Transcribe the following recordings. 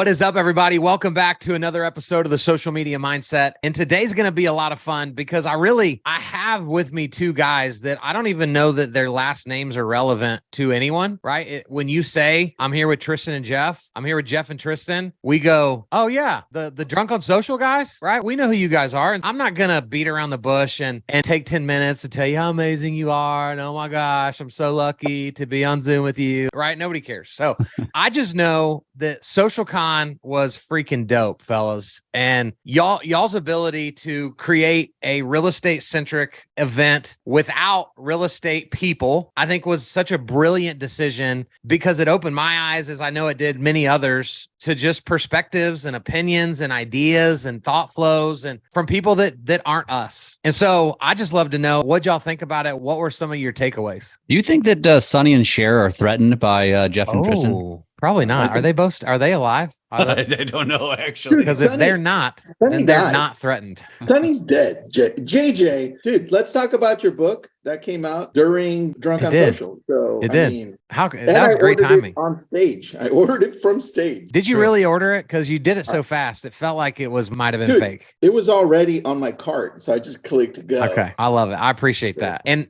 What is up, everybody? Welcome back to another episode of the Social Media Mindset. And today's going to be a lot of fun because I have with me two guys that I don't even know that their last names are relevant to anyone, right? When you say, I'm here with Tristan and Jeff, I'm here with Jeff and Tristan, we go, oh yeah, the Drunk on Social guys, right? We know who you guys are. And I'm not going to beat around the bush and take 10 minutes to tell you how amazing you are. And oh my gosh, I'm so lucky to be on Zoom with you, right? Nobody cares. So I just know that SocialCon was freaking dope, fellas. And y'all's ability to create a real estate centric event without real estate people, I think was such a brilliant decision because it opened my eyes, as I know it did many others, to just perspectives and opinions and ideas and thought flows and from people that aren't us. And so I just love to know what y'all think about it. What were some of your takeaways? Do you think that Sonny and Cher are threatened by Jeff and Tristan? Probably not. Are they alive? I don't know, actually. Because if they're not, then they're not threatened. Sonny's dead. JJ, dude, let's talk about your book that came out during Drunk on Social. So it did. That was great timing. On stage. I ordered it from stage. Did you really order it? Because you did it so fast. It felt like it might have been fake. It was already on my cart. So I just clicked go. Okay. I love it. I appreciate that. And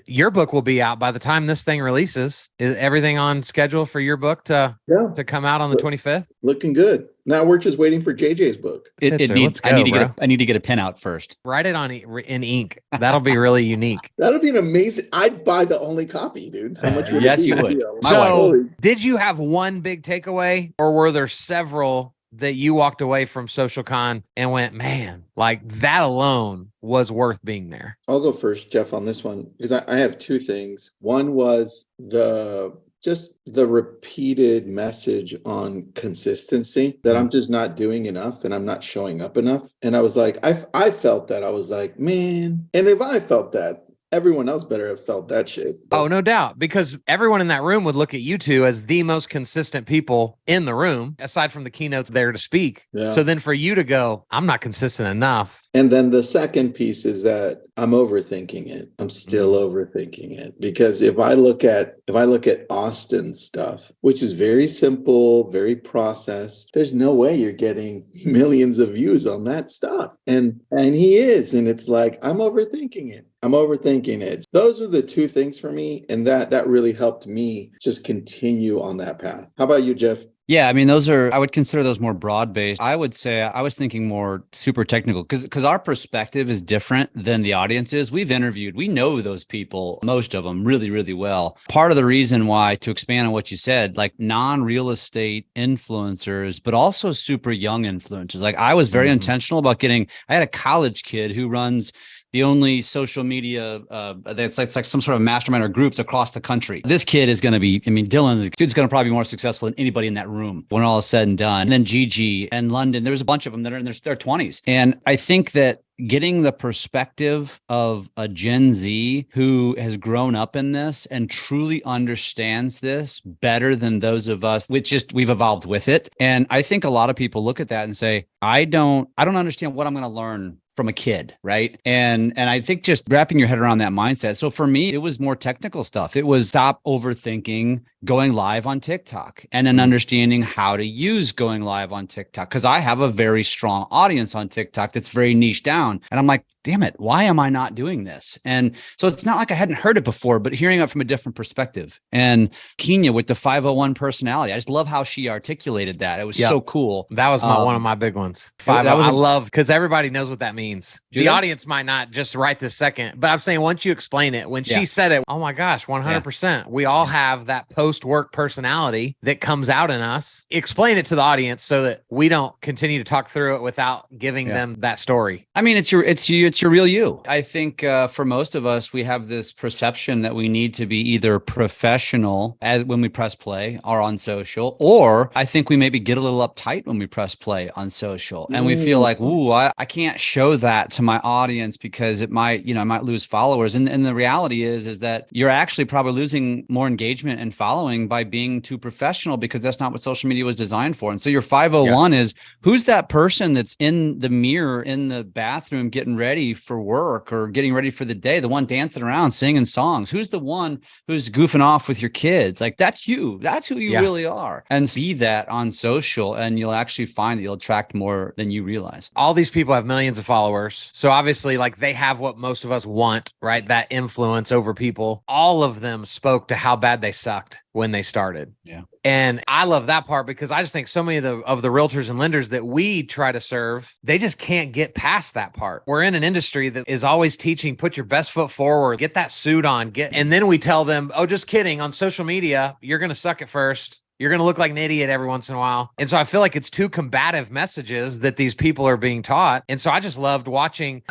your book will be out by the time this thing releases. Is everything on schedule for your book to come out on the 25th? Looking good. Now we're just waiting for JJ's book. I need to get a pen out first. Write it in ink. That'll be really unique. That'll be an amazing. I'd buy the only copy, dude. How much would yes, it be? You would. So, did you have one big takeaway, or were there several that you walked away from SocialCon and went, man, like that alone was worth being there? I'll go first, Jeff, on this one because I have two things. One was the repeated message on consistency that I'm just not doing enough and I'm not showing up enough. And I was like, I felt that. I was like, man, and if I felt that, everyone else better have felt that shit. Oh, no doubt. Because everyone in that room would look at you two as the most consistent people in the room, aside from the keynotes there to speak. Yeah. So then for you to go, I'm not consistent enough. And then the second piece is that I'm overthinking it. I'm still overthinking it because if I look at Austin's stuff, which is very simple, very processed, there's no way you're getting millions of views on that stuff. And he is, and it's like I'm overthinking it. Those are the two things for me, and that really helped me just continue on that path. How about you, Jeff? Yeah, I mean, I would consider those more broad-based. I would say I was thinking more super technical because our perspective is different than the audience is. We know those people, most of them really, really well. Part of the reason why, to expand on what you said, like non-real estate influencers, but also super young influencers. Like I was very intentional about I had a college kid who runs the only social media that's like some sort of mastermind or groups across the country. This kid is going to be, Dylan's going to probably be more successful than anybody in that room when all is said and done. And then Gigi and London, there's a bunch of them that are in their 20s. And I think that getting the perspective of a Gen Z who has grown up in this and truly understands this better than those of us, we've evolved with it. And I think a lot of people look at that and say, I don't understand what I'm going to learn from a kid, right? And I think just wrapping your head around that mindset. So for me, it was more technical stuff. It was stop overthinking going live on TikTok and then understanding how to use going live on TikTok. Because I have a very strong audience on TikTok that's very niche down. And I'm like, damn it, why am I not doing this? And so it's not like I hadn't heard it before, but hearing it from a different perspective. And Kenya with the 501 personality, I just love how she articulated that. It was so cool. That was one of my big ones. I love, because everybody knows what that means. The audience might not just right this second, but I'm saying once you explain it, when she said it, oh my gosh, 100%. Yeah. We all have that post-work personality that comes out in us. Explain it to the audience so that we don't continue to talk through it without giving them that story. I mean, it's your real you. I think for most of us, we have this perception that we need to be either professional as when we press play or on social, or I think we maybe get a little uptight when we press play on social. And we feel like, ooh, I can't show that to my audience because I might lose followers. And the reality is that you're actually probably losing more engagement and following by being too professional because that's not what social media was designed for. And so your 501 is who's that person that's in the mirror in the bathroom getting ready ready for work or getting ready for the day, the one dancing around, singing songs? Who's the one who's goofing off with your kids? Like, that's you. That's who you really are. And be that on social, and you'll actually find that you'll attract more than you realize. All these people have millions of followers. So obviously, like, they have what most of us want, right? That influence over people. All of them spoke to how bad they sucked when they started. Yeah. And I love that part because I just think so many of the realtors and lenders that we try to serve, they just can't get past that part. We're in an industry that is always teaching, put your best foot forward, get that suit on, and then we tell them, oh, just kidding. On social media, you're going to suck at first. You're going to look like an idiot every once in a while. And so I feel like it's two combative messages that these people are being taught. And so I just loved watching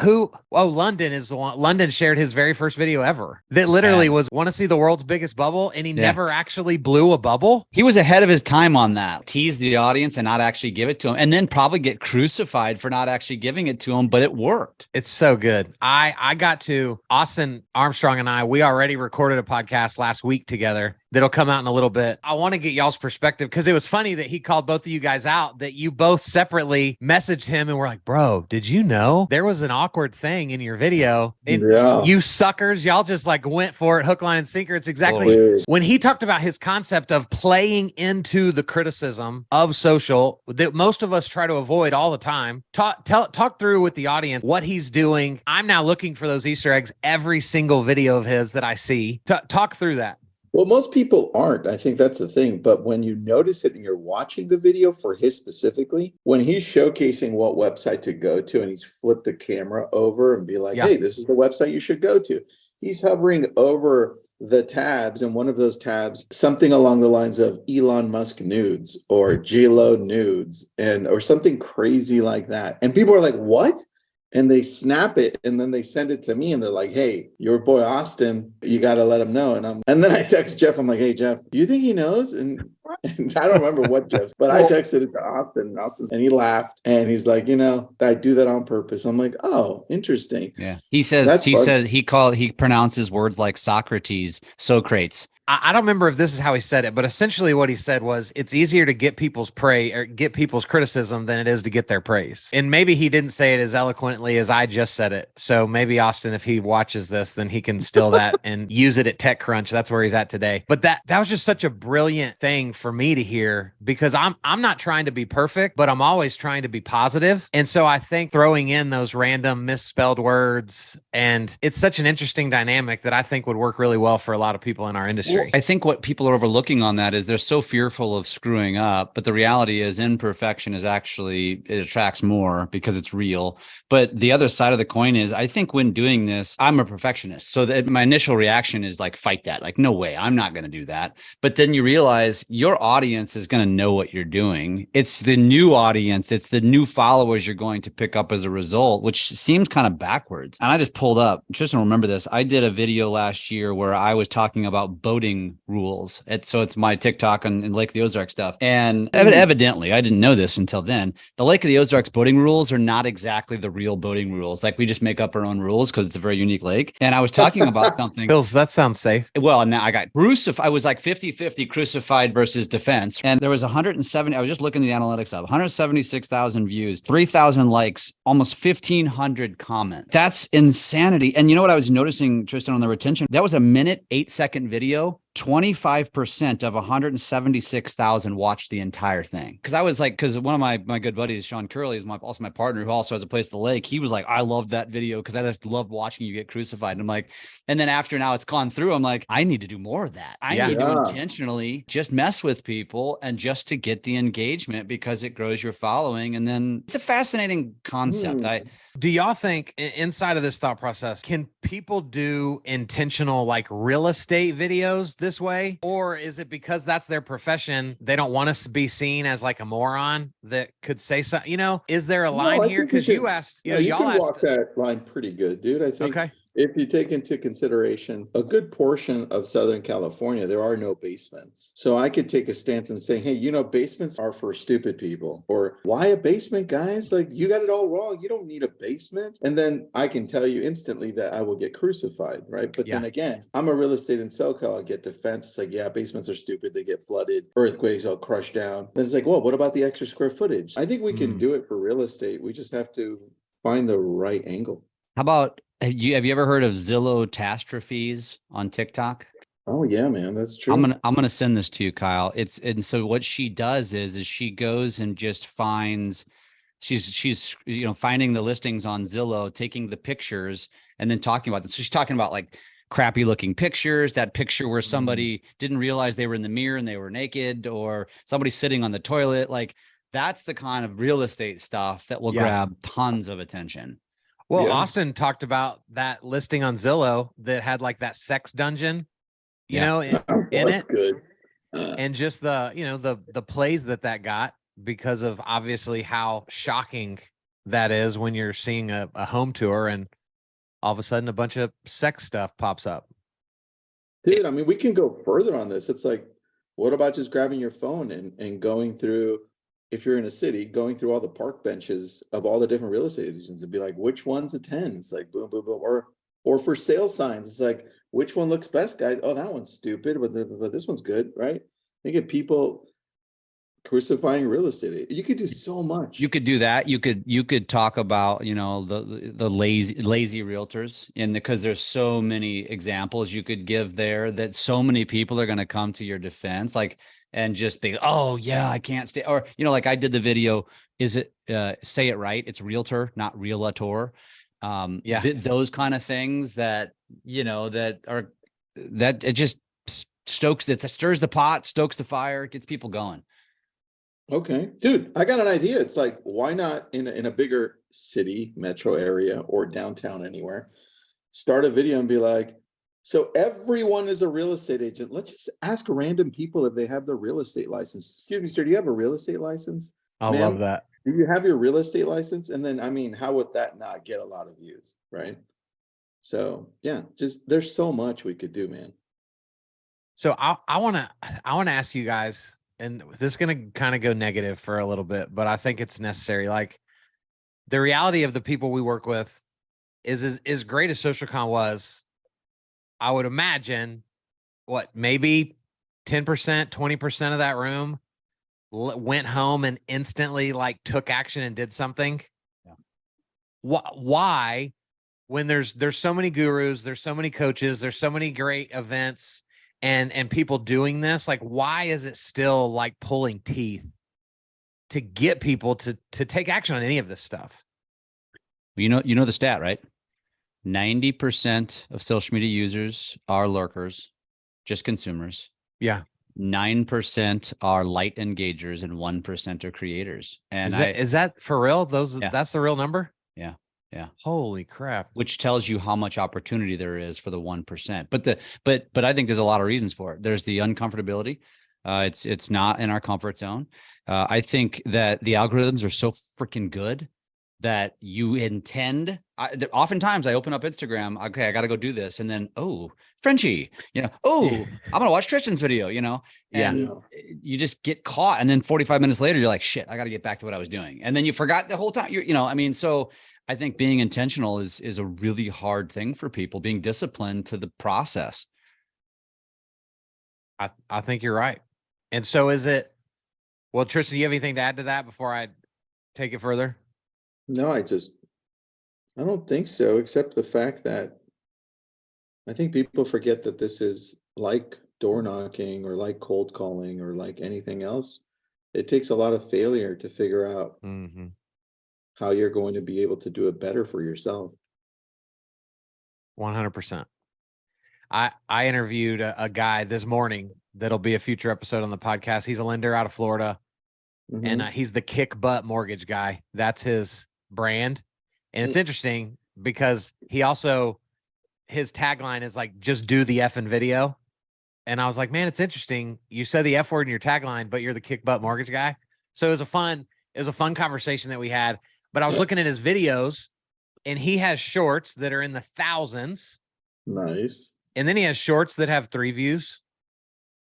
London is the one. London shared his very first video ever that literally was, want to see the world's biggest bubble. And he never actually blew a bubble. He was ahead of his time on that. Tease the audience and not actually give it to him, and then probably get crucified for not actually giving it to him, but it worked. It's so good. I got to, Austin Armstrong and we already recorded a podcast last week together that'll come out in a little bit. I want to get y'all's perspective because it was funny that he called both of you guys out, that you both separately messaged him and were like, bro, did you know there was an awkward thing in your video? And you suckers, y'all just like went for it, hook, line, and sinker. It's exactly when he talked about his concept of playing into the criticism of social that most of us try to avoid all the time. Talk through with the audience what he's doing. I'm now looking for those Easter eggs every single video of his that I see. Talk through that. Well, most people aren't. I think that's the thing. But when you notice it and you're watching the video for his specifically, when he's showcasing what website to go to and he's flipped the camera over and be like, hey, this is the website you should go to. He's hovering over the tabs, and one of those tabs, something along the lines of Elon Musk nudes or J-Lo nudes or something crazy like that. And people are like, what? And they snap it and then they send it to me and they're like, hey, your boy Austin, you got to let him know. And then I text Jeff. I'm like, hey, Jeff, you think he knows? And I don't remember what Jeff, but I texted it to Austin and he laughed and he's like, I do that on purpose. I'm like, oh, interesting. Yeah. He pronounces words like Socrates, Socrates. I don't remember if this is how he said it, but essentially what he said was it's easier to get people's get people's criticism than it is to get their praise. And maybe he didn't say it as eloquently as I just said it. So maybe Austin, if he watches this, then he can steal that and use it at TechCrunch. That's where he's at today. But that was just such a brilliant thing for me to hear because I'm not trying to be perfect, but I'm always trying to be positive. And so I think throwing in those random misspelled words, and it's such an interesting dynamic that I think would work really well for a lot of people in our industry. I think what people are overlooking on that is they're so fearful of screwing up, but the reality is imperfection is actually, it attracts more because it's real. But the other side of the coin is I think when doing this, I'm a perfectionist. So that my initial reaction is like, fight that. Like, no way, I'm not going to do that. But then you realize your audience is going to know what you're doing. It's the new audience. It's the new followers you're going to pick up as a result, which seems kind of backwards. And I just pulled up, Tristan, remember this. I did a video last year where I was talking about boating rules. It's my TikTok and Lake of the Ozarks stuff. And evidently, I didn't know this until then. The Lake of the Ozarks boating rules are not exactly the real boating rules. Like we just make up our own rules because it's a very unique lake. And I was talking about something. Bills, that sounds safe. Well, now I got crucified. I was like 50-50 crucified versus defense. And there was 170. I was just looking at the analytics of 176,000 views, 3,000 likes, almost 1,500 comments. That's insanity. And you know what I was noticing, Tristan, on the retention? That was a 8-second video. 25% of 176,000 watched the entire thing. Because one of my good buddies, Sean Curley, is also my partner who also has a place at the lake. He was like, I love that video because I just loved watching you get crucified. And I'm like, and then after now it's gone through, I'm like, I need to do more of that. I need to intentionally just mess with people and just to get the engagement because it grows your following. And then it's a fascinating concept. Do y'all think inside of this thought process, can people do intentional like real estate videos this way? Or is it because that's their profession, they don't want us to be seen as like a moron that could say something? Is there a line here? Because you asked, you can walk that line pretty good, dude. I think if you take into consideration a good portion of Southern California, there are no basements. So I could take a stance and say, hey, basements are for stupid people. Or why a basement, guys? Like, you got it all wrong. You don't need a basement. And then I can tell you instantly that I will get crucified, right? But then again, I'm a real estate in SoCal. I'll get defense. It's like, yeah, basements are stupid. They get flooded. Earthquakes, I'll crush down. Then it's like, well, what about the extra square footage? I think we can do it for real estate. We just have to find the right angle. How about have you ever heard of Zillotastrophes on TikTok? Oh yeah, man, that's I'm true. gonna send this to you, Kyle. And so what she does is she goes and just finds she's finding the listings on Zillow, taking the pictures and then talking about them. So she's talking about like crappy looking pictures, that picture where somebody didn't realize they were in the mirror and they were naked, or somebody sitting on the toilet. Like that's the kind of real estate stuff that will Yeah. grab tons of attention. Well, Yeah. Austin talked about that listing on Zillow that had like that sex dungeon, Yeah. in That's it, good. and just the plays that got because of obviously how shocking that is when you're seeing a home tour and all of a sudden a bunch of sex stuff pops up. Dude, I mean, we can go further on this. It's like, what about just grabbing your phone and going through, if you're in a city, going through all the park benches of all the different real estate agents and be like, which one's a 10? It's like boom, boom, boom. Or for sale signs, it's like, which one looks best, guys? Oh, that one's stupid, but this one's good, right? They get people crucifying real estate. You could do so much. You could do that. You could talk about, the lazy realtors, and because there's so many examples you could give there that so many people are going to come to your defense, like, and just be, oh yeah, I can't stay. Or, like I did the video, is it say it right? It's realtor, not realtor. Yeah. Those kind of things that, that it just stirs the pot, stokes the fire, gets people going. Okay, dude, I got an idea. It's like, why not in a bigger city, metro area, or downtown anywhere, start a video and be like, so everyone is a real estate agent. Let's just ask random people if they have their real estate license. Excuse me, sir, do you have a real estate license? I love Ma'am, that. do you have your real estate license? And then, I mean, how would that not get a lot of views, right? So yeah, just there's so much we could do, man. So I want to ask you guys, and this is going to kind of go negative for a little bit, but I think it's necessary. Like the reality of the people we work with is as great as SocialCon was, I would imagine maybe 10%, 20% of that room went home and instantly like took action and did something. Yeah. Why, when there's so many gurus, there's so many coaches, there's so many great events and people doing this, like, why is it still like pulling teeth to get people to take action on any of this stuff? You know the stat, right? 90% of social media users are lurkers, just consumers. Yeah. 9% are light engagers and 1% are creators. And is that for real? Yeah. That's the real number? Yeah. Yeah. Holy crap. Which tells you how much opportunity there is for the 1%. But I think there's a lot of reasons for it. There's the uncomfortability. It's not in our comfort zone. I think that the algorithms are so freaking good that you intend. Oftentimes I open up Instagram. Okay, I got to go do this, and then Frenchie, I'm gonna watch Tristan's video, and you just get caught. And then 45 minutes later, you're like, shit, I got to get back to what I was doing, and then you forgot the whole time. So I think being intentional is a really hard thing for people. Being disciplined to the process. I think you're right. And so is it? Well, Tristan, do you have anything to add to that before I take it further? No, I don't think so, except the fact that I think people forget that this is like door knocking or like cold calling or like anything else. It takes a lot of failure to figure out how you're going to be able to do it better for yourself. 100%. I interviewed a guy this morning that'll be a future episode on the podcast. He's a lender out of Florida, and he's the kick butt mortgage guy. That's his brand. And it's interesting because he also, his tagline is like, just do the effing video. And I was like, man, it's interesting. You said the F word in your tagline, but you're the kick butt mortgage guy. So it was a fun conversation that we had. But I was looking at his videos, and he has shorts that are in the thousands. Nice. And then he has shorts that have 3 views,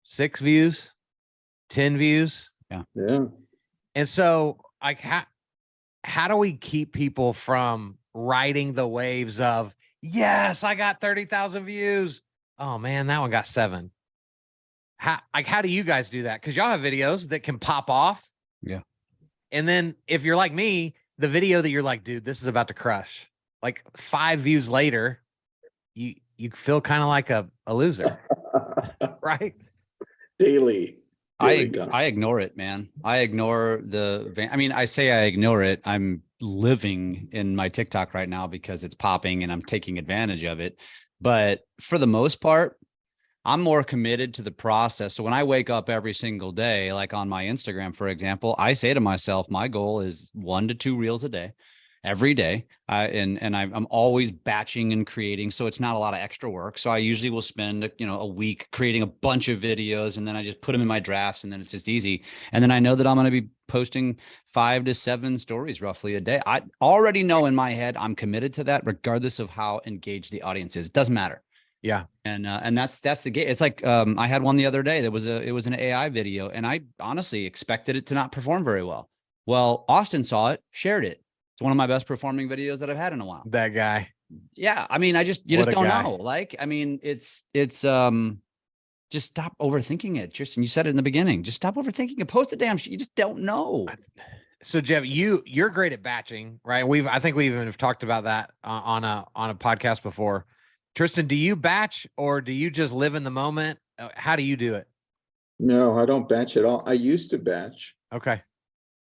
6 views, 10 views. Yeah. And so like, how do we keep people from riding the waves of, yes, I got 30,000 views. Oh man, that one got 7. How do you guys do that? Because y'all have videos that can pop off. Yeah. And then if you're like me, the video that you're like, dude, this is about to crush. like 5 views later, you feel kind of like a loser, right? Daily I content. I ignore it, man. I ignore I mean, I say I ignore it. I'm living in my TikTok right now because it's popping and I'm taking advantage of it. But for the most part, I'm more committed to the process. So when I wake up every single day, like on my Instagram, for example, I say to myself, my goal is 1 to 2 reels a day, every day. I'm always batching and creating. So it's not a lot of extra work. So I usually will spend, a week creating a bunch of videos, and then I just put them in my drafts, and then it's just easy. And then I know that I'm going to be posting 5 to 7 stories roughly a day. I already know in my head, I'm committed to that regardless of how engaged the audience is. It doesn't matter. Yeah. And that's the game. It's like I had one the other day that it was an AI video, and I honestly expected it to not perform very well. Well, Austin saw it, shared it. It's one of my best performing videos that I've had in a while. That guy. Yeah, I mean, you What just a don't guy. know. Like, I mean, it's just stop overthinking it. Just, and you said it in the beginning, just stop overthinking it. Post the damn shit. You just don't know. So Jeff, you're great at batching, right? I think we even have talked about that on a podcast before. Tristan, do you batch or do you just live in the moment? How do you do it? No, I don't batch at all. I used to batch, Okay.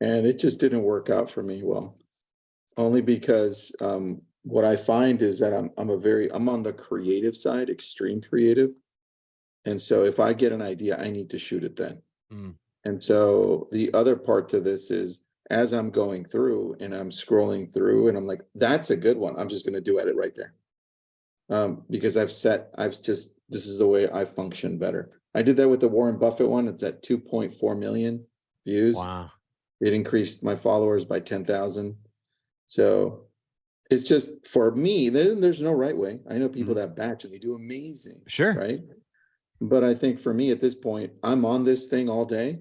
and it just didn't work out for me well. Only because what I find is that I'm on the creative side, extreme creative. And so if I get an idea, I need to shoot it then. Mm. And so the other part to this is, as I'm going through and I'm scrolling through and I'm like, that's a good one, I'm just going to do it right there. Because this is the way I function better. I did that with the Warren Buffett one. It's at 2.4 million views. Wow. It increased my followers by 10,000. So it's just, for me, there's no right way. I know people that batch and they do amazing. Sure. Right. But I think for me at this point, I'm on this thing all day.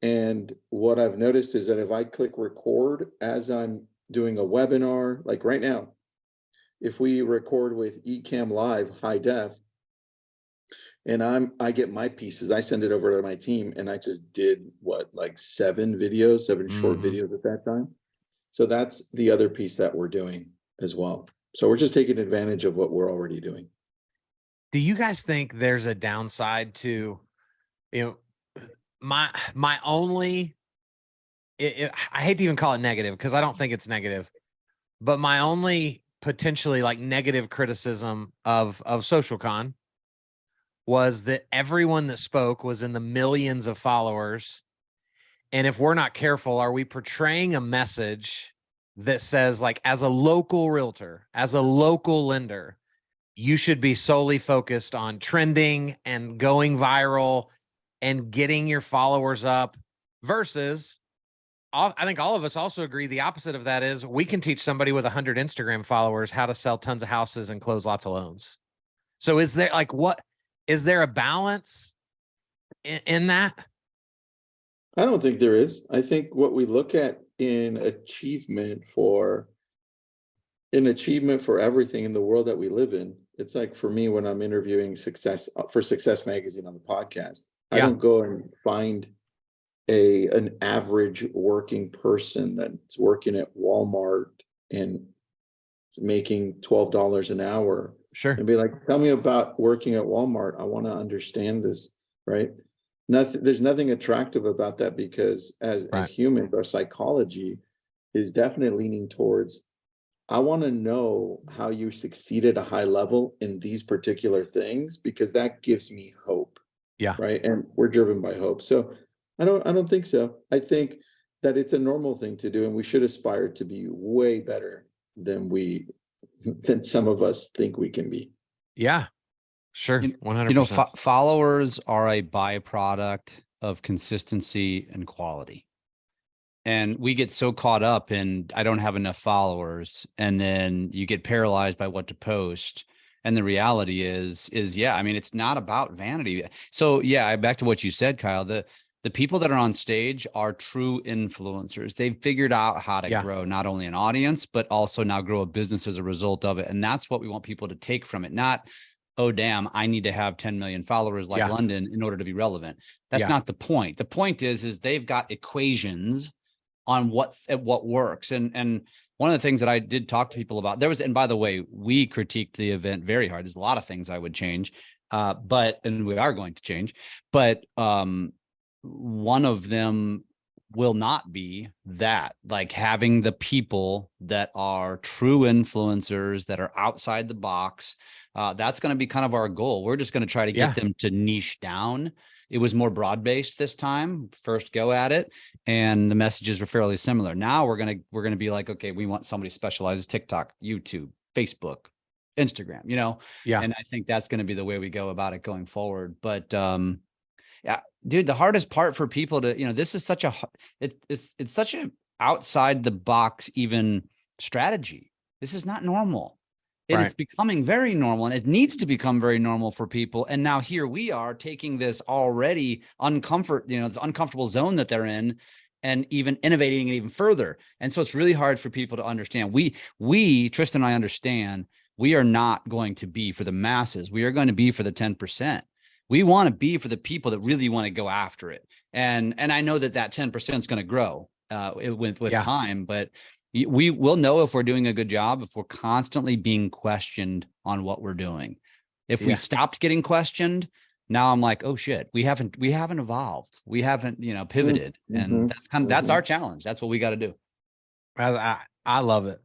And what I've noticed is that if I click record as I'm doing a webinar, like right now, if we record with Ecamm Live high def, and I get my pieces, I send it over to my team, and I just did like 7 short videos at that time. So that's the other piece that we're doing as well. So we're just taking advantage of what we're already doing. Do you guys think there's a downside to, my only, I hate to even call it negative because I don't think it's negative, but my only potentially like negative criticism of SocialCon was that everyone that spoke was in the millions of followers. And if we're not careful, are we portraying a message that says, like, as a local realtor, as a local lender, you should be solely focused on trending and going viral and getting your followers up, versus I think all of us also agree the opposite of that is we can teach somebody with 100 Instagram followers how to sell tons of houses and close lots of loans. So is there is there a balance in that? I don't think there is. I think what we look at in achievement for everything in the world that we live in, it's like for me, when I'm interviewing for Success Magazine on the podcast, I don't go and find an average working person that's working at Walmart and making $12 an hour. Sure. And be like, tell me about working at Walmart. I want to understand this, right? There's nothing attractive about that, because as humans, our psychology is definitely leaning towards, I want to know how you succeed at a high level in these particular things, because that gives me hope. Yeah. Right. And we're driven by hope. So I don't think so. I think that it's a normal thing to do, and we should aspire to be way better than some of us think we can be. Yeah. Sure. 100%. Followers are a byproduct of consistency and quality. And we get so caught up in, I don't have enough followers. And then you get paralyzed by what to post. And the reality is, yeah, I mean, it's not about vanity. So yeah, back to what you said, Kyle, the people that are on stage are true influencers. They've figured out how to grow not only an audience, but also now grow a business as a result of it. And that's what we want people to take from it. Not, oh, damn, I need to have 10 million followers like London in order to be relevant. That's not the point. The point is they've got equations on what works. And one of the things that I did talk to people about, and by the way, we critiqued the event very hard. There's a lot of things I would change, and we are going to change, but one of them will not be that, like having the people that are true influencers that are outside the box. That's going to be kind of our goal. We're just going to try to get them to niche down. It was more broad-based this time, first go at it, and the messages were fairly similar. Now we're gonna be like, okay, we want somebody specializes TikTok, YouTube, Facebook, Instagram, Yeah. And I think that's going to be the way we go about it going forward. But yeah, dude, the hardest part for people to, this is such it's such a outside the box even strategy. This is not normal. And it's becoming very normal, and it needs to become very normal for people. And now here we are taking this already this uncomfortable zone that they're in, and even innovating it even further. And so it's really hard for people to understand. We, Tristan and I understand, we are not going to be for the masses. We are going to be for the 10%. We want to be for the people that really want to go after it. And I know that 10% is going to grow with time, but we will know if we're doing a good job if we're constantly being questioned on what we're doing. If we stopped getting questioned, now I'm like, oh shit, we haven't evolved. We haven't, pivoted. And that's our challenge. That's what we got to do. I love it.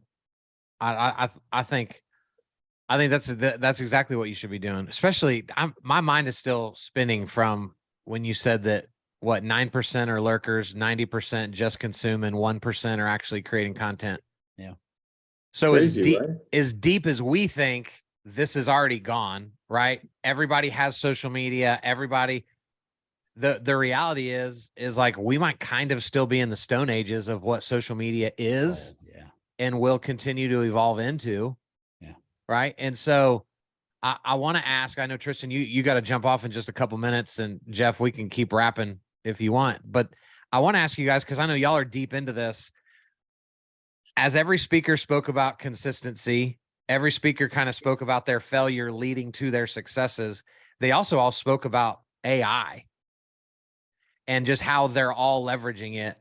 I think that's exactly what you should be doing. Especially my mind is still spinning from when you said that 9% are lurkers, 90% just consume, and 1% are actually creating content. Yeah. So Crazy, as deep as we think, this is already gone, right? Everybody has social media. Everybody, the reality is like, we might kind of still be in the stone ages of what social media is and will continue to evolve into. Yeah. Right. And so I want to ask, I know Tristan, you got to jump off in just a couple minutes, and Jeff, we can keep rapping if you want, but I want to ask you guys, because I know y'all are deep into this. As every speaker spoke about consistency, every speaker kind of spoke about their failure leading to their successes. They also all spoke about AI and just how they're all leveraging it.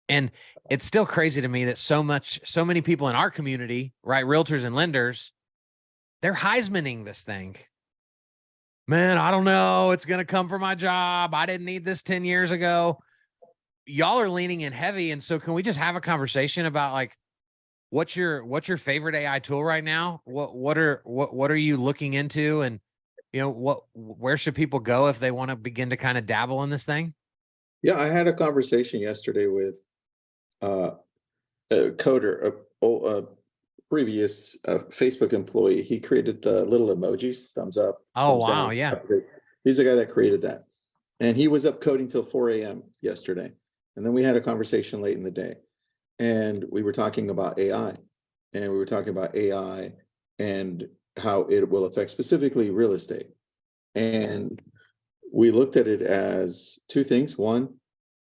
And it's still crazy to me that so many people in our community, right, realtors and lenders, they're Heismaning this thing. Man, I don't know. It's going to come for my job. I didn't need this 10 years ago. Y'all are leaning in heavy. And so can we just have a conversation about, like, what's your favorite AI tool right now? What are you looking into? And, where should people go if they want to begin to kind of dabble in this thing? Yeah, I had a conversation yesterday with a coder, a previous Facebook employee. He created the little emojis, thumbs up. Oh, thumbs wow. down. Yeah. He's the guy that created that. And he was up coding till 4 a.m. yesterday. And then we had a conversation late in the day. And we were talking about AI. And we were talking about AI and how it will affect specifically real estate. And we looked at it as two things. One,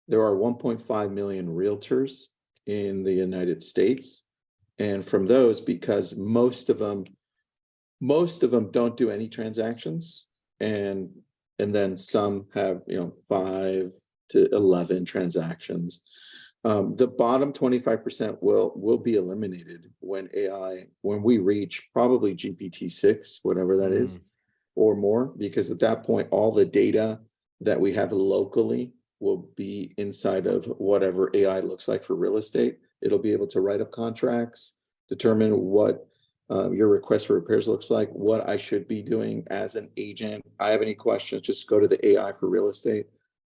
there are 1.5 million realtors in the United States. And from those, because most of them don't do any transactions, and then some have 5 to 11 transactions. The bottom 25% will be eliminated when we reach probably GPT-6, whatever that is, or more, because at that point, all the data that we have locally will be inside of whatever AI looks like for real estate. It'll be able to write up contracts, determine what your request for repairs looks like, what I should be doing as an agent. I have any questions, just go to the AI for real estate.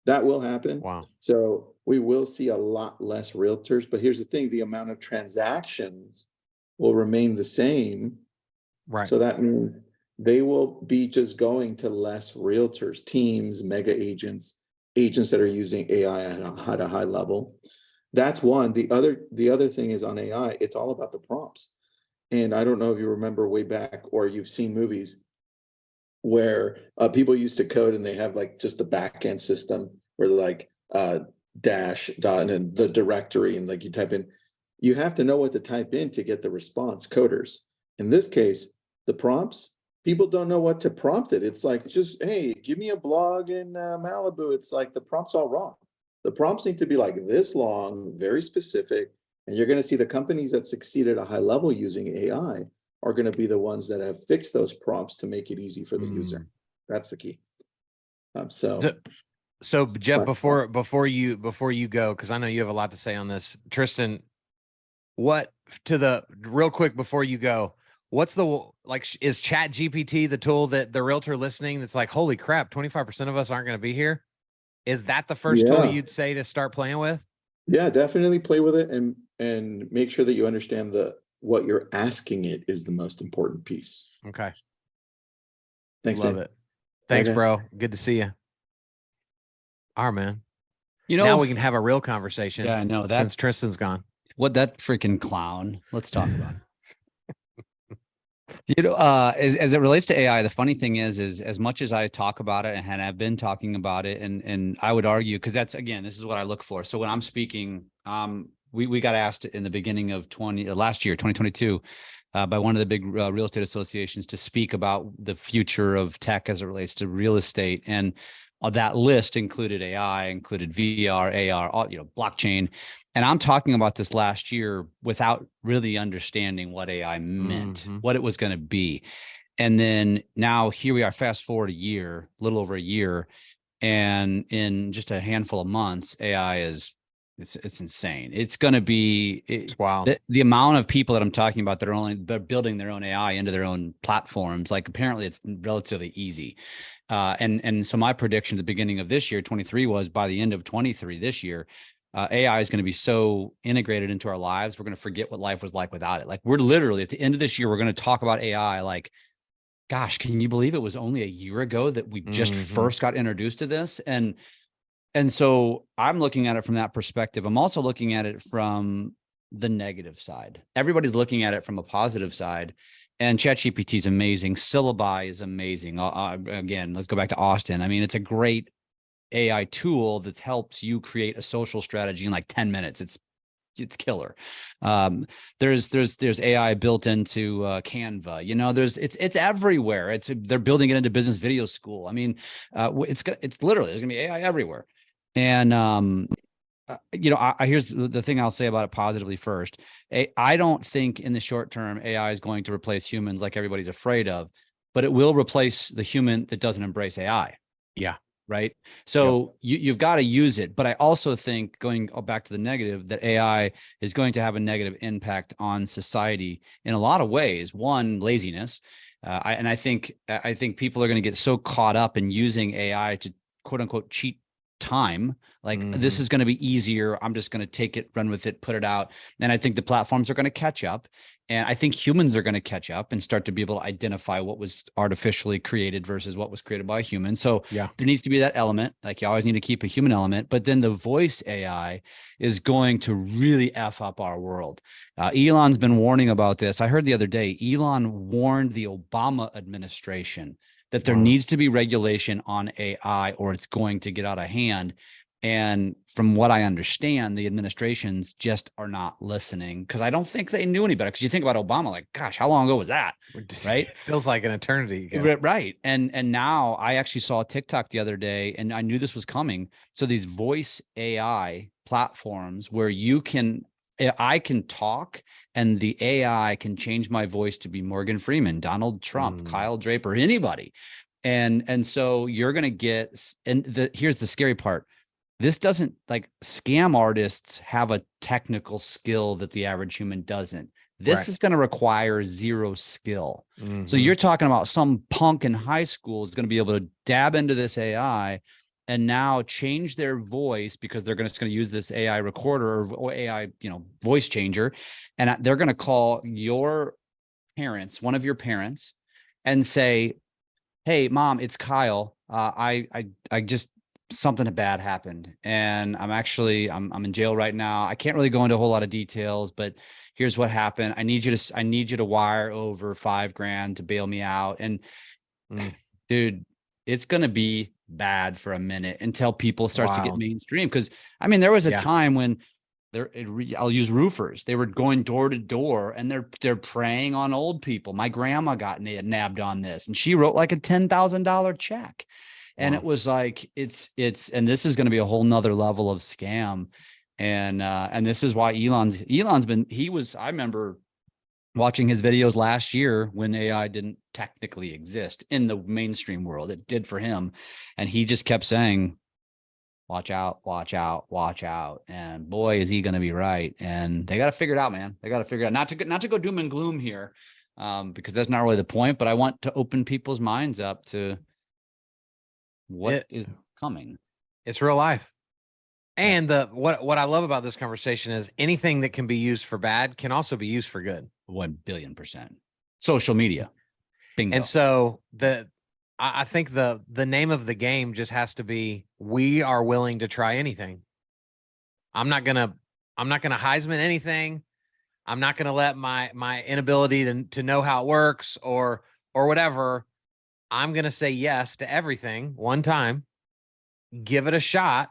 That will happen. Wow. So we will see a lot less realtors, but here's the thing, the amount of transactions will remain the same. Right. So that means they will be just going to less realtors, teams, mega agents that are using AI at a high level. That's one. The other thing is on AI, it's all about the prompts. And I don't know if you remember way back, or you've seen movies where people used to code and they have like just the back end system where like dash dot and the directory, and like you type in, you have to know what to type in to get the response, coders. In this case, the prompts, people don't know what to prompt it. It's like, just, hey, give me a blog in Malibu. It's like the prompt's all wrong. The prompts need to be like this long, very specific. And you're going to see the companies that succeed at a high level using AI are going to be the ones that have fixed those prompts to make it easy for the user. That's the key. So Jeff, before you go, because I know you have a lot to say on this, Tristan, real quick before you go, what's is Chat GPT the tool that the realtor listening that's like, holy crap, 25% of us aren't going to be here? Is that the first tool you'd say to start playing with? Yeah, definitely play with it and make sure that you understand what you're asking it is the most important piece. Okay. Thanks, Love man. it. Thanks, bro. Good to see you. All right, man. You know, now we can have a real conversation. Yeah, I know that since Tristan's gone. What that freaking clown. Let's talk about it. As it relates to AI, the funny thing is as much as I talk about it and have been talking about it, and I would argue, because this is what I look for. So when I'm speaking, we got asked in the beginning of last year, 2022, by one of the big real estate associations to speak about the future of tech as it relates to real estate. And that list included AI, included VR, AR, blockchain. And I'm talking about this last year without really understanding what AI meant, what it was going to be. And then now here we are, fast forward a little over a year. And in just a handful of months, AI it's insane. It's going to be wow. The amount of people that I'm talking about that are building their own AI into their own platforms. Like apparently it's relatively easy. And so my prediction at the beginning of this year, 23, was by the end of 23 this year, AI is going to be so integrated into our lives, we're going to forget what life was like without it. Like we're literally at the end of this year, we're going to talk about AI. Like, gosh, can you believe it was only a year ago that we just first got introduced to this? And so I'm looking at it from that perspective. I'm also looking at it from the negative side. Everybody's looking at it from a positive side. And ChatGPT is amazing. Syllabi is amazing. Again, let's go back to Austin. I mean, it's a great AI tool that helps you create a social strategy in like 10 minutes. It's killer. There's AI built into Canva. It's everywhere. They're building it into business video school. I mean, it's literally there's gonna be AI everywhere. And here's the thing I'll say about it positively first. I don't think in the short term AI is going to replace humans like everybody's afraid of, but it will replace the human that doesn't embrace AI. Yeah. Right. So you've got to use it. But I also think, going back to the negative, that AI is going to have a negative impact on society in a lot of ways. One, laziness. I think people are going to get so caught up in using AI to quote unquote cheat time. Like this is going to be easier. I'm just going to take it, run with it, put it out. And I think the platforms are going to catch up. And I think humans are going to catch up and start to be able to identify what was artificially created versus what was created by a human. So there needs to be that element. Like you always need to keep a human element, but then the voice AI is going to really F up our world. Elon's been warning about this. I heard the other day, Elon warned the Obama administration that there needs to be regulation on AI or it's going to get out of hand. And from what I understand, the administrations just are not listening because I don't think they knew any better. Because you think about Obama, like, gosh, how long ago was that? Right? Feels like an eternity ago. Right. And now I actually saw a TikTok the other day and I knew this was coming. So these voice AI platforms where I can talk and the AI can change my voice to be Morgan Freeman, Donald Trump, Kyle Draper, anybody. And so you're going to get, here's the scary part. This doesn't, like, scam artists have a technical skill that the average human doesn't. This is going to require zero skill. So you're talking about some punk in high school is going to be able to dab into this AI and now change their voice because they're just going to use this AI recorder or AI, voice changer. And they're going to call your parents, one of your parents, and say, "Hey, Mom, it's Kyle. I just, something bad happened and I'm in jail right now. I can't really go into a whole lot of details, but here's what happened. I need you to wire over $5,000 to bail me out." And dude, it's going to be bad for a minute until people start to get mainstream. Cause I mean, there was a time when I'll use roofers. They were going door to door and they're preying on old people. My grandma got nabbed on this and she wrote like a $10,000 check. And Wow. it was like, and this is going to be a whole nother level of scam. And this is why I remember watching his videos last year when AI didn't technically exist in the mainstream world. It did for him. And he just kept saying, watch out, watch out, watch out. And boy, is he going to be right. And they got to figure it out, man. They got to figure it out, not to go doom and gloom here, because that's not really the point, but I want to open people's minds up to what is coming. It's real life. And what I love about this conversation is anything that can be used for bad can also be used for good. 1,000,000,000%. Social media. Bingo. And so I think the name of the game just has to be, we are willing to try anything. I'm not gonna Heisman anything. I'm not gonna let my inability to know how it works or whatever. I'm gonna say yes to everything one time, give it a shot,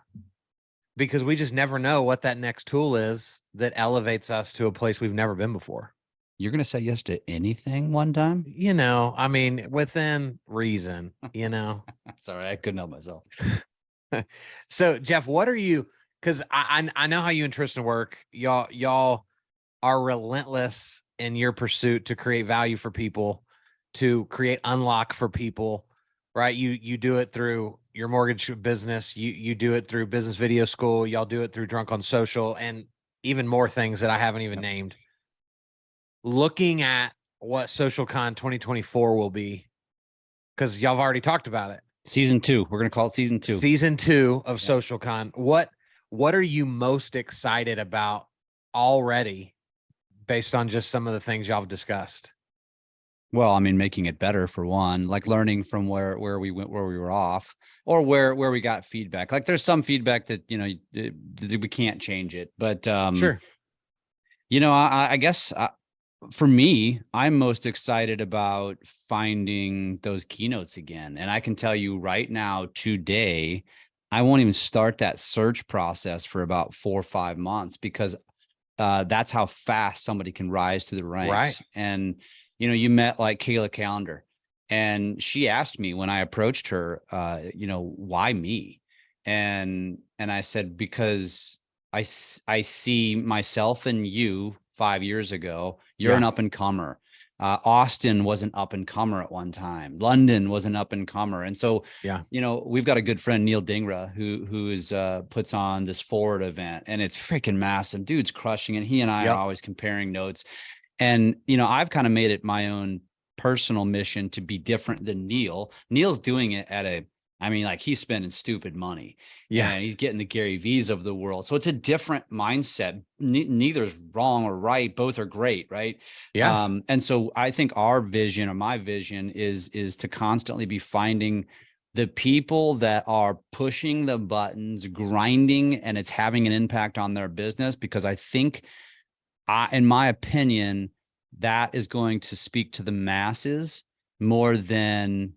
because we just never know what that next tool is that elevates us to a place we've never been before. You're going to say yes to anything one time? I mean, within reason, Sorry, I couldn't help myself. So Jeff, what are you, because I know how you and Tristan work. Y'all are relentless in your pursuit to create value for people, to create unlock for people, right? You do it through your mortgage business. You do it through Business Video School. Y'all do it through Drunk on Social, and even more things that I haven't even named. Looking at what SocialCon 2024 will be, because y'all have already talked about it. Season 2. We're going to call it season 2. Season 2 of SocialCon. What are you most excited about already, based on just some of the things y'all have discussed? Well, I mean, making it better for one, like learning from where we were off, or where we got feedback. Like there's some feedback that, we can't change it, but Sure. I guess for me, I'm most excited about finding those keynotes again. And I can tell you right now, today, I won't even start that search process for about 4 or 5 months, because that's how fast somebody can rise to the ranks. Right. And you met like Kayla Calendar, and she asked me when I approached her, why me? And I said, because I see myself and you 5 years ago. You're an up and comer. Austin was an up and comer at one time. London was an up and comer. And so, we've got a good friend, Neil Dingra, who is puts on this Forward event, and it's freaking massive. Dude's crushing it. He and I are always comparing notes. And, I've kind of made it my own personal mission to be different than Neil. Neil's doing it at he's spending stupid money. Yeah. And he's getting the Gary V's of the world. So it's a different mindset. Neither's wrong or right. Both are great. Right. Yeah. And so I think our vision, or my vision, is to constantly be finding the people that are pushing the buttons, grinding, and it's having an impact on their business, because I think, in my opinion, that is going to speak to the masses more than,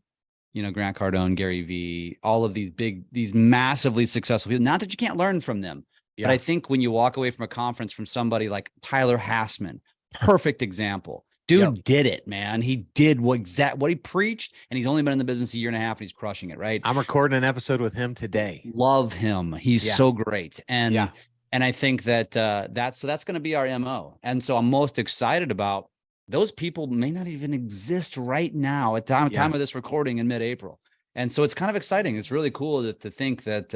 Grant Cardone, Gary V, all of these massively successful people. Not that you can't learn from them, but I think when you walk away from a conference from somebody like Tyler Hassman, perfect example. Dude did it, man. He did what he preached, and he's only been in the business a year and a half, and he's crushing it, right? I'm recording an episode with him today. Love him. He's so great. And I think that that's going to be our MO. And so I'm most excited about those people may not even exist right now at the time of this recording in mid-April. And so it's kind of exciting. It's really cool to think that,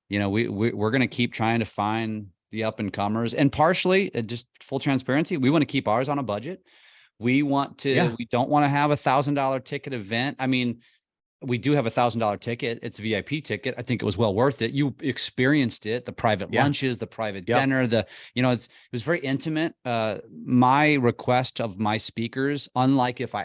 we're going to keep trying to find the up and comers, and partially, just full transparency, we want to keep ours on a budget. We want to, we don't want to have $1,000 ticket event. I mean, we do have $1,000 ticket. It's a VIP ticket. I think it was well worth it. You experienced it, the private lunches, the private dinner, it was very intimate. My request of my speakers, unlike if I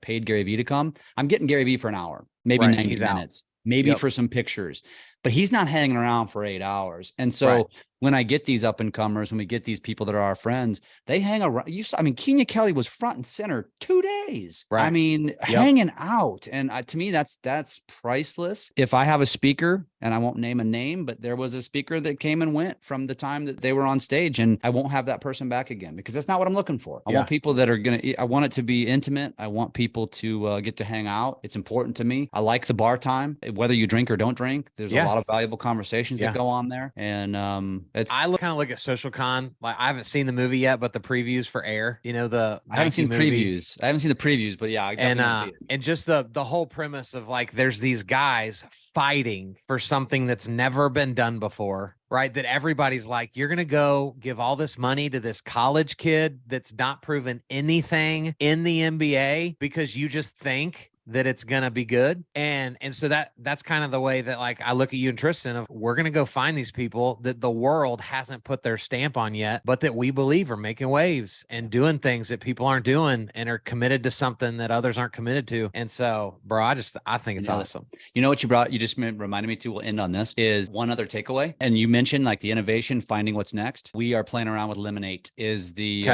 paid Gary Vee to come, I'm getting Gary Vee for an hour, maybe 90 minutes, maybe for some pictures, but he's not hanging around for 8 hours. And so when I get these up and comers, when we get these people that are our friends, they hang around. I mean, Kenya Kelly was front and center 2 days. Right. I mean, hanging out. And to me, that's priceless. If I have a speaker, and I won't name a name, but there was a speaker that came and went from the time that they were on stage, and I won't have that person back again, because that's not what I'm looking for. I want people that are I want it to be intimate. I want people to get to hang out. It's important to me. I like the bar time, whether you drink or don't drink. There's a lot of valuable conversations that go on there. And I kind of look at Social Con. Like, I haven't seen the movie yet, but the previews for Air, you know, I haven't seen previews. I haven't seen the previews, but yeah, I definitely see it. And just the whole premise of, like, there's these guys fighting for something that's never been done before, right? That everybody's like, you're going to go give all this money to this college kid that's not proven anything in the NBA because you just think that it's gonna be good. And so that's kind of the way that, like, I look at you and Tristan, of we're gonna go find these people that the world hasn't put their stamp on yet, but that we believe are making waves and doing things that people aren't doing and are committed to something that others aren't committed to. And so, bro, I think it's awesome. You know what you just reminded me to, we'll end on this, is one other takeaway. And you mentioned, like, the innovation, finding what's next. We are playing around with Lemonade, is the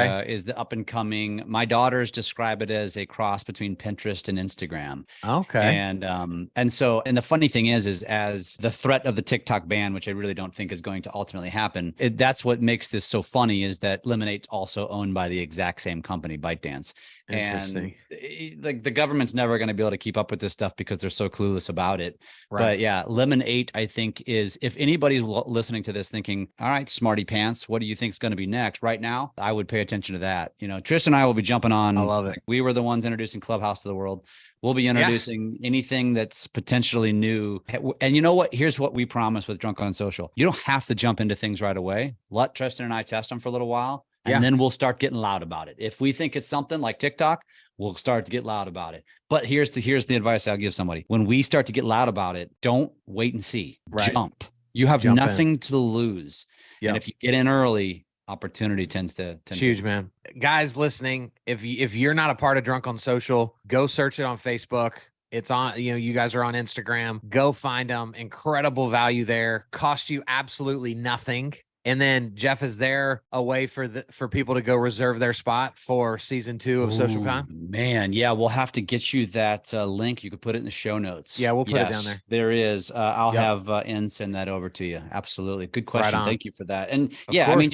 up and coming. My daughters describe it as a cross between Pinterest and Instagram. Okay. And the funny thing is as the threat of the TikTok ban, which I really don't think is going to ultimately happen, that's what makes this so funny, is that Lemonade's also owned by the exact same company, ByteDance. Interesting. And like, the government's never going to be able to keep up with this stuff because they're so clueless about it. Right. But yeah, Lemonade, I think, is, if anybody's listening to this thinking, all right, smarty pants, what do you think is going to be next? Right now, I would pay attention to that. You know, Tristan and I will be jumping on. I love it. We were the ones introducing Clubhouse to the world. We'll be introducing anything that's potentially new. And you know what? Here's what we promise with Drunk on Social. You don't have to jump into things right away. Let Tristan and I test them for a little while, and then we'll start getting loud about it. If we think it's something like TikTok, we'll start to get loud about it. But here's the advice I'll give somebody. When we start to get loud about it, don't wait and see. Right. Jump. You have nothing to lose. And if you get in early, opportunity tends to huge, man. Guys listening, if you're not a part of Drunk on Social, go search it on Facebook. It's on, you guys are on Instagram. Go find them. Incredible value there. Cost you absolutely nothing. And then, Jeff, is there a way for people to go reserve their spot for season 2 of Social Con? Man, yeah, we'll have to get you that link. You could put it in the show notes. Yeah, we'll put it down there. There is. I'll have N send that over to you. Absolutely. Good question. Thank you for that. And of course, I mean,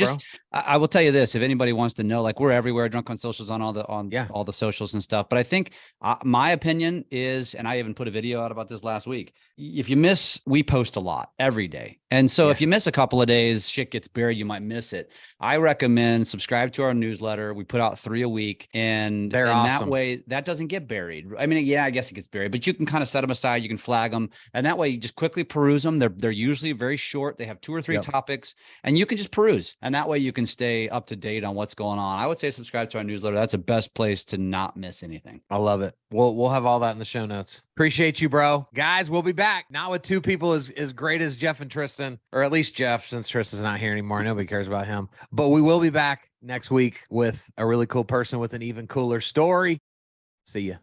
I will tell you this: if anybody wants to know, like, we're everywhere, Drunk on Socials, on all the socials and stuff. But I think my opinion is, and I even put a video out about this last week. If you miss, we post a lot every day. And so if you miss a couple of days, shit gets buried, you might miss it. I recommend subscribe to our newsletter. We put out 3 a week, and awesome. That way that doesn't get buried. I mean, yeah, I guess it gets buried, but you can kind of set them aside. You can flag them, and that way you just quickly peruse them. They're usually very short. They have 2 or 3 topics, and you can just peruse, and that way you can stay up to date on what's going on. I would say subscribe to our newsletter. That's the best place to not miss anything. I love it. We'll have all that in the show notes. Appreciate you, bro. Guys, we'll be back. Not with 2 people as great as Jeff and Tristan, or at least Jeff, since Tristan's not here anymore. Nobody cares about him. But we will be back next week with a really cool person with an even cooler story. See ya.